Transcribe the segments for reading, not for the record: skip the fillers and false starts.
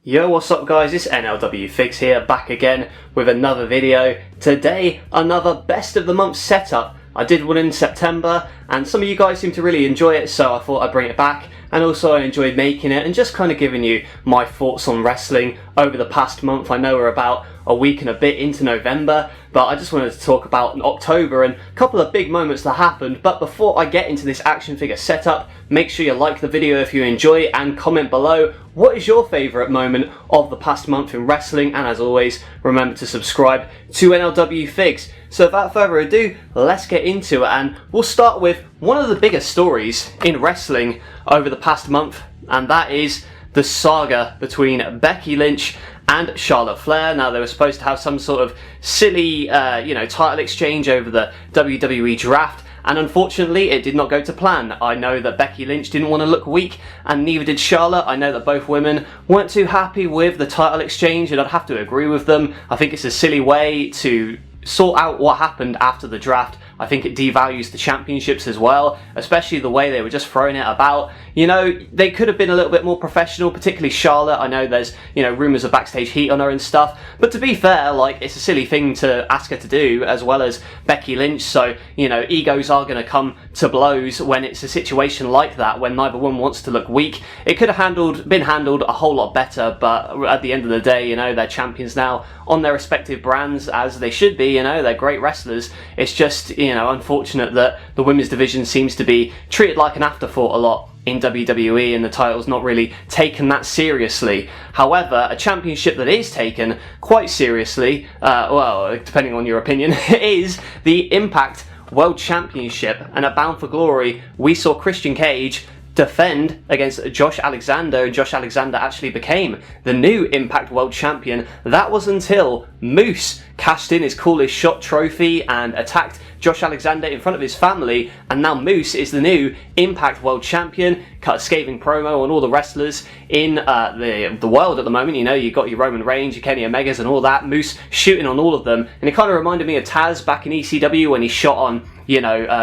Yo, what's up guys, it's NLW Figs here, back again with another video. Today, another best of the month setup. I did one in September and some of you guys seem to really enjoy it, so I thought I'd bring it back. And also I enjoyed making it and just kind of giving you my thoughts on wrestling over the past month. I know we're about a week and a bit into November, but I just wanted to talk about October and a couple of big moments that happened. But before I get into this action figure setup, make sure you like the video if you enjoy it and comment below what is your favourite moment of the past month in wrestling. And as always, remember to subscribe to NLW Figs. So without further ado, let's get into it, and we'll start with one of the biggest stories in wrestling over the past month, and that is the saga between Becky Lynch and Charlotte Flair. Now, they were supposed to have some sort of silly, title exchange over the WWE draft, and unfortunately it did not go to plan. I know that Becky Lynch didn't want to look weak, and neither did Charlotte. I know that both women weren't too happy with the title exchange, and I'd have to agree with them. I think it's a silly way to sort out what happened after the draft. I think it devalues the championships as well, especially the way they were just throwing it about. You know, they could have been a little bit more professional, particularly Charlotte. I know there's, rumours of backstage heat on her and stuff, but to be fair, it's a silly thing to ask her to do, as well as Becky Lynch, so, egos are going to come to blows when it's a situation like that, when neither one wants to look weak. It could have been handled a whole lot better, but at the end of the day, they're champions now on their respective brands, as they should be. They're great wrestlers. It's just, unfortunate that the women's division seems to be treated like an afterthought a lot in WWE, and the title's not really taken that seriously. However, a championship that is taken quite seriously, well, depending on your opinion, is the Impact World Championship. And at Bound for Glory, we saw Christian Cage defend against Josh Alexander, and Josh Alexander actually became the new Impact World Champion. That was until Moose cashed in his Coolest Shot trophy and attacked Josh Alexander in front of his family, and now Moose is the new Impact World Champion. Cut a scathing promo on all the wrestlers in the world at the moment. You've got your Roman Reigns, your Kenny Omegas and all that. Moose shooting on all of them, and it kind of reminded me of Taz back in ECW when he shot on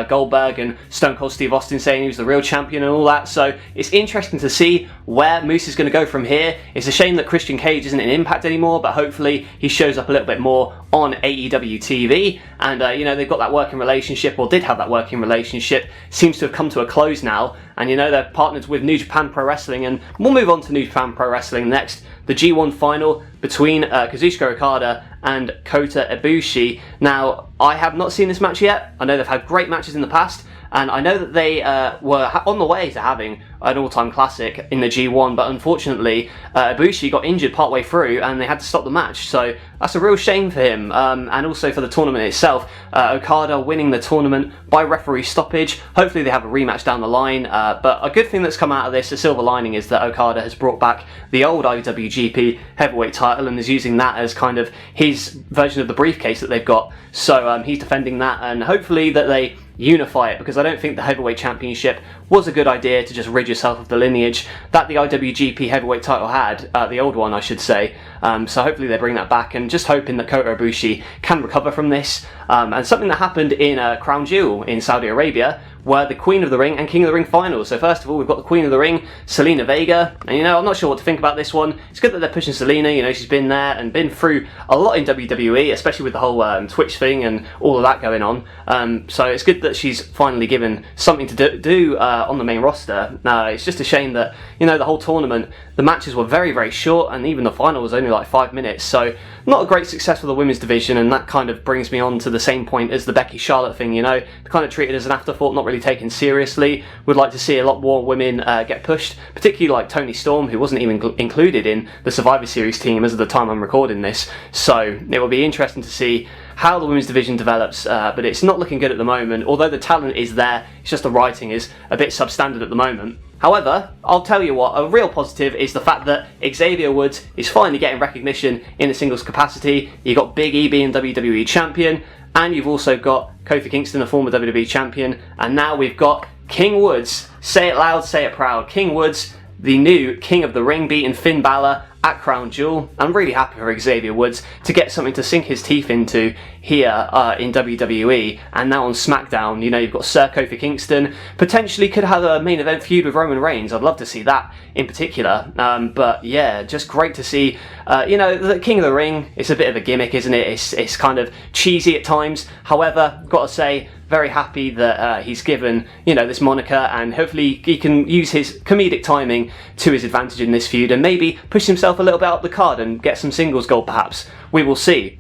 Goldberg and Stone Cold Steve Austin, saying he was the real champion and all that. So it's interesting to see where Moose is going to go from here. It's a shame that Christian Cage isn't in Impact anymore, but hopefully he shows up a little bit more on AEW TV. And they've got that working relationship, or did have that working relationship. Seems to have come to a close now, and they're partnered with New Japan Pro Wrestling, and we'll move on to New Japan Pro Wrestling next. The G1 final between Kazuchika Okada and Kota Ibushi. Now, I have not seen this match yet. I know they've had great matches in the past, and I know that they were on the way to having an all-time classic in the G1, but unfortunately Ibushi got injured partway through and they had to stop the match, so that's a real shame for him, and also for the tournament itself. Okada winning the tournament by referee stoppage. Hopefully they have a rematch down the line, but a good thing that's come out of this, a silver lining, is that Okada has brought back the old IWGP heavyweight title and is using that as kind of his version of the briefcase that they've got. So he's defending that, and hopefully that they unify it, because I don't think the heavyweight championship was a good idea to just rid yourself of the lineage that the IWGP heavyweight title had, the old one I should say. So hopefully they bring that back, and just hoping that Kota Ibushi can recover from this. And something that happened in Crown Jewel in Saudi Arabia were the Queen of the Ring and King of the Ring finals. So first of all, we've got the Queen of the Ring, Zelina Vega, and I'm not sure what to think about this one. It's good that they're pushing Zelina. She's been there and been through a lot in WWE, especially with the whole Twitch thing and all of that going on. So it's good that she's finally given something to do on the main roster. Now, it's just a shame that the whole tournament, the matches were very, very short, and even the final was only like 5 minutes. So not a great success for the women's division, and that kind of brings me on to the same point as the Becky Charlotte thing. They're kind of treated as an afterthought, not really taken seriously. Would like to see a lot more women get pushed, particularly like Toni Storm, who wasn't even included in the Survivor Series team as of the time I'm recording this. So it will be interesting to see how the women's division develops, but it's not looking good at the moment. Although the talent is there, it's just the writing is a bit substandard at the moment. However, I'll tell you what, a real positive is the fact that Xavier Woods is finally getting recognition in a singles capacity. You've got Big E being WWE Champion, and you've also got Kofi Kingston, a former WWE Champion, and now we've got King Woods. Say it loud, say it proud. King Woods, the new King of the Ring, beating Finn Balor at Crown Jewel. I'm really happy for Xavier Woods to get something to sink his teeth into here in WWE, and now on SmackDown, you know, you've got Sir Kofi Kingston, potentially could have a main event feud with Roman Reigns. I'd love to see that in particular, but yeah, just great to see, you know, the King of the Ring. It's a bit of a gimmick, isn't it? It's kind of cheesy at times. However, got to say, very happy that he's given, you know, this moniker, and hopefully he can use his comedic timing to his advantage in this feud and maybe push himself a little bit up the card and get some singles gold perhaps. We will see.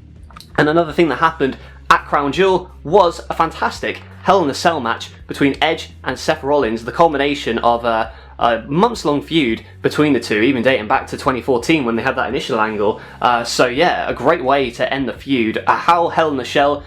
And another thing that happened at Crown Jewel was a fantastic Hell in a Cell match between Edge and Seth Rollins, the culmination of a months-long feud between the two, even dating back to 2014 when they had that initial angle. So yeah, a great way to end the feud. How Hell in a Cell,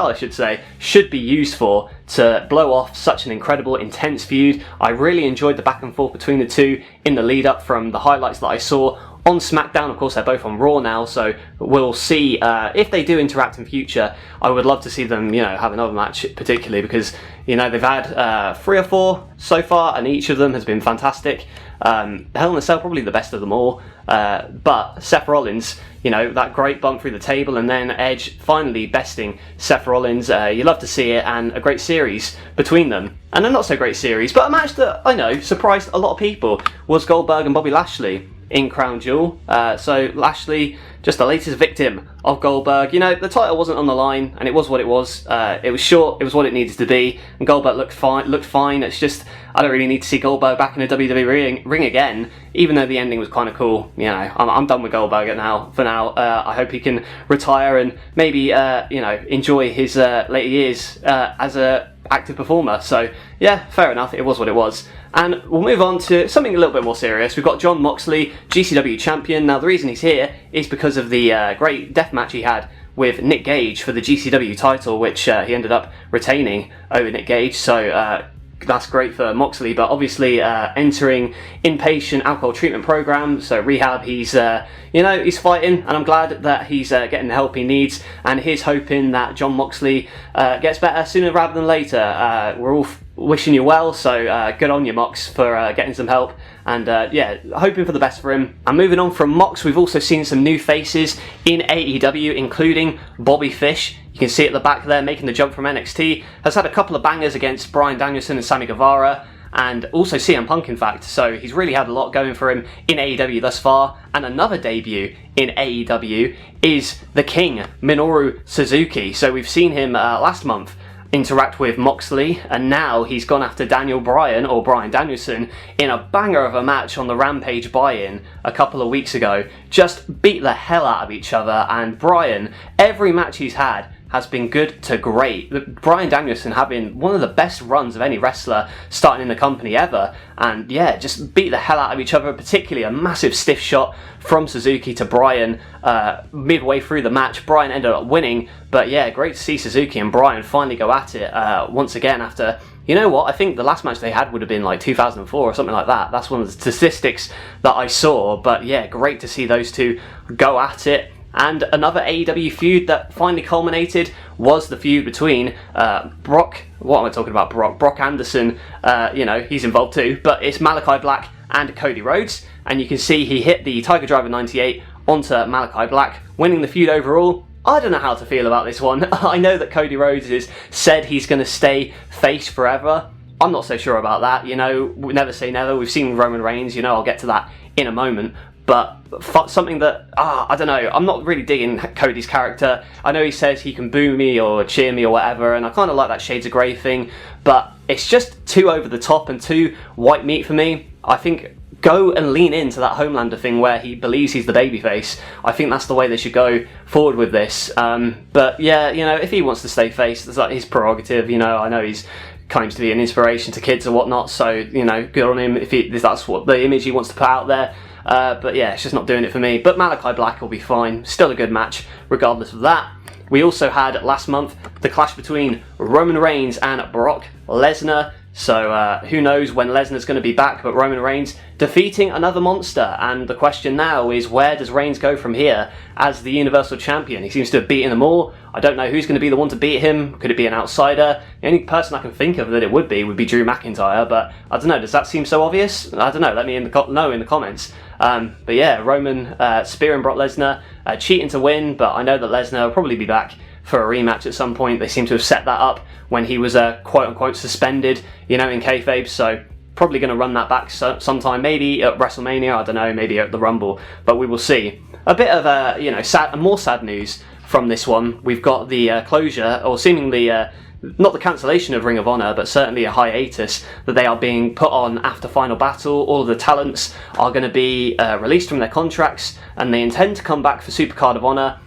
I should say, should be used for to blow off such an incredible, intense feud. I really enjoyed the back and forth between the two in the lead up from the highlights that I saw on SmackDown. Of course, they're both on Raw now, so we'll see if they do interact in future. I would love to see them, you know, have another match, particularly because, you know, they've had 3 or 4 so far, and each of them has been fantastic. Hell in a Cell probably the best of them all, but Seth Rollins, you know, that great bump through the table, and then Edge finally besting Seth Rollins. You love to see it, and a great series between them. And a not so great series, but a match that I know surprised a lot of people was Goldberg and Bobby Lashley in Crown Jewel. So Lashley, just the latest victim of Goldberg. You know, the title wasn't on the line, and it was what it was. It was short, it was what it needed to be, and Goldberg looked fine. It's just, I don't really need to see Goldberg back in a WWE ring again, even though the ending was kind of cool. You know, I'm done with Goldberg for now. I hope he can retire and maybe, you know, enjoy his later years as a active performer. So yeah, fair enough, it was what it was. And we'll move on to something a little bit more serious. We've got Jon Moxley, GCW champion. Now the reason he's here is because of the great death match he had with Nick Gage for the GCW title, which he ended up retaining over Nick Gage. So that's great for Moxley, but obviously entering inpatient alcohol treatment program, so rehab. He's you know, he's fighting, and I'm glad that he's getting the help he needs, and he's hoping that Jon Moxley gets better sooner rather than later. We're all wishing you well, so good on you, Mox, for getting some help, and yeah, hoping for the best for him. And moving on from Mox, we've also seen some new faces in AEW, including Bobby Fish. You can see at the back there, making the jump from NXT, has had a couple of bangers against Bryan Danielson and Sammy Guevara, and also CM Punk, in fact. So he's really had a lot going for him in AEW thus far. And another debut in AEW is the King, Minoru Suzuki. So we've seen him last month interact with Moxley, and now he's gone after Daniel Bryan, or Bryan Danielson, in a banger of a match on the Rampage buy-in a couple of weeks ago. Just beat the hell out of each other, and Bryan, every match he's had has been good to great. Bryan Danielson having one of the best runs of any wrestler starting in the company ever, and yeah, just beat the hell out of each other, particularly a massive stiff shot from Suzuki to Bryan midway through the match. Bryan ended up winning, but yeah, great to see Suzuki and Bryan finally go at it once again after, you know what, I think the last match they had would have been like 2004 or something like that. That's one of the statistics that I saw, but yeah, great to see those two go at it. And another AEW feud that finally culminated was the feud between Brock Anderson, you know, he's involved too, but it's Malachi Black and Cody Rhodes, and you can see he hit the Tiger Driver 98 onto Malachi Black, winning the feud overall. I don't know how to feel about this one. I know that Cody Rhodes has said he's going to stay face forever. I'm not so sure about that, you know, never say never. We've seen Roman Reigns, you know, I'll get to that in a moment. But something that, I don't know, I'm not really digging Cody's character. I know he says he can boo me or cheer me or whatever, and I kind of like that Shades of Grey thing, but it's just too over the top and too white meat for me. I think go and lean into that Homelander thing where he believes he's the babyface. I think that's the way they should go forward with this. But yeah, you know, if he wants to stay face, that's like his prerogative. You know, I know he's claims to be an inspiration to kids and whatnot, so, you know, good on him if that's what the image he wants to put out there. But yeah, it's just not doing it for me. But Malachi Black will be fine. Still a good match, regardless of that. We also had, last month, the clash between Roman Reigns and Brock Lesnar. So who knows when Lesnar's going to be back, but Roman Reigns defeating another monster. And the question now is, where does Reigns go from here as the Universal Champion? He seems to have beaten them all. I don't know who's going to be the one to beat him. Could it be an outsider? The only person I can think of that it would be Drew McIntyre, but I don't know, does that seem so obvious? I don't know, let me know in the comments. But yeah, Roman spearing Brock Lesnar, cheating to win, but I know that Lesnar will probably be back for a rematch at some point. They seem to have set that up when he was quote-unquote suspended, in kayfabe, so probably going to run that back sometime, maybe at WrestleMania, I don't know, maybe at the Rumble, but we will see. A bit of more sad news from this one. We've got the closure, or seemingly not the cancellation of Ring of Honor, but certainly a hiatus that they are being put on after Final Battle. All of the talents are going to be released from their contracts, and they intend to come back for Supercard of Honor,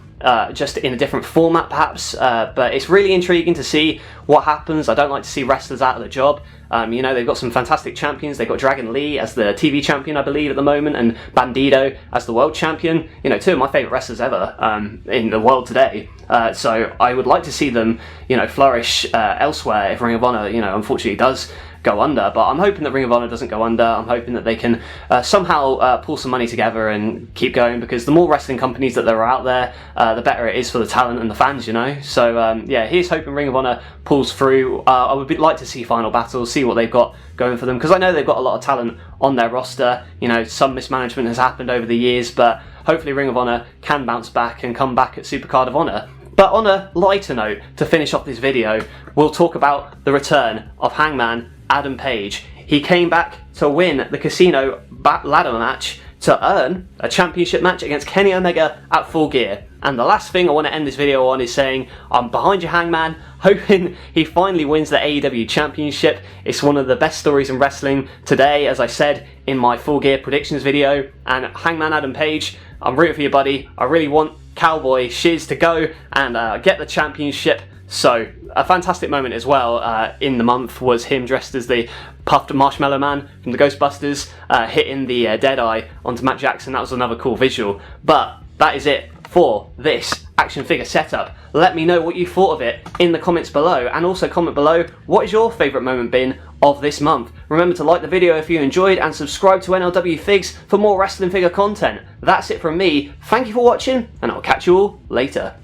just in a different format perhaps, but it's really intriguing to see what happens. I don't like to see wrestlers out of the job. They've got some fantastic champions. They've got Dragon Lee as the TV champion, I believe, at the moment, and Bandito as the world champion. Two of my favourite wrestlers ever in the world today. So I would like to see them, flourish elsewhere if Ring of Honor, unfortunately does go under. But I'm hoping that Ring of Honor doesn't go under. I'm hoping that they can somehow pull some money together and keep going, because the more wrestling companies that there are out there, the better it is for the talent and the fans, So here's hoping Ring of Honor pulls through. I would like to see Final Battle, see what they've got going for them, because I know they've got a lot of talent on their roster. Some mismanagement has happened over the years, but hopefully Ring of Honor can bounce back and come back at Supercard of Honor. But on a lighter note, to finish off this video, we'll talk about the return of Hangman Adam Page. He came back to win the Casino ladder match to earn a championship match against Kenny Omega at Full Gear. And the last thing I want to end this video on is saying I'm behind you, Hangman, hoping he finally wins the AEW Championship. It's one of the best stories in wrestling today, as I said in my Full Gear predictions video. And Hangman Adam Page, I'm rooting for you, buddy. I really want Cowboy Shiz to go and get the championship. So, a fantastic moment as well in the month was him dressed as the puffed Marshmallow Man from the Ghostbusters, hitting the Deadeye onto Matt Jackson. That was another cool visual. But that is it for this action figure setup. Let me know what you thought of it in the comments below, and also comment below what is your favourite moment been of this month. Remember to like the video if you enjoyed, and subscribe to NLW Figs for more wrestling figure content. That's it from me. Thank you for watching, and I'll catch you all later.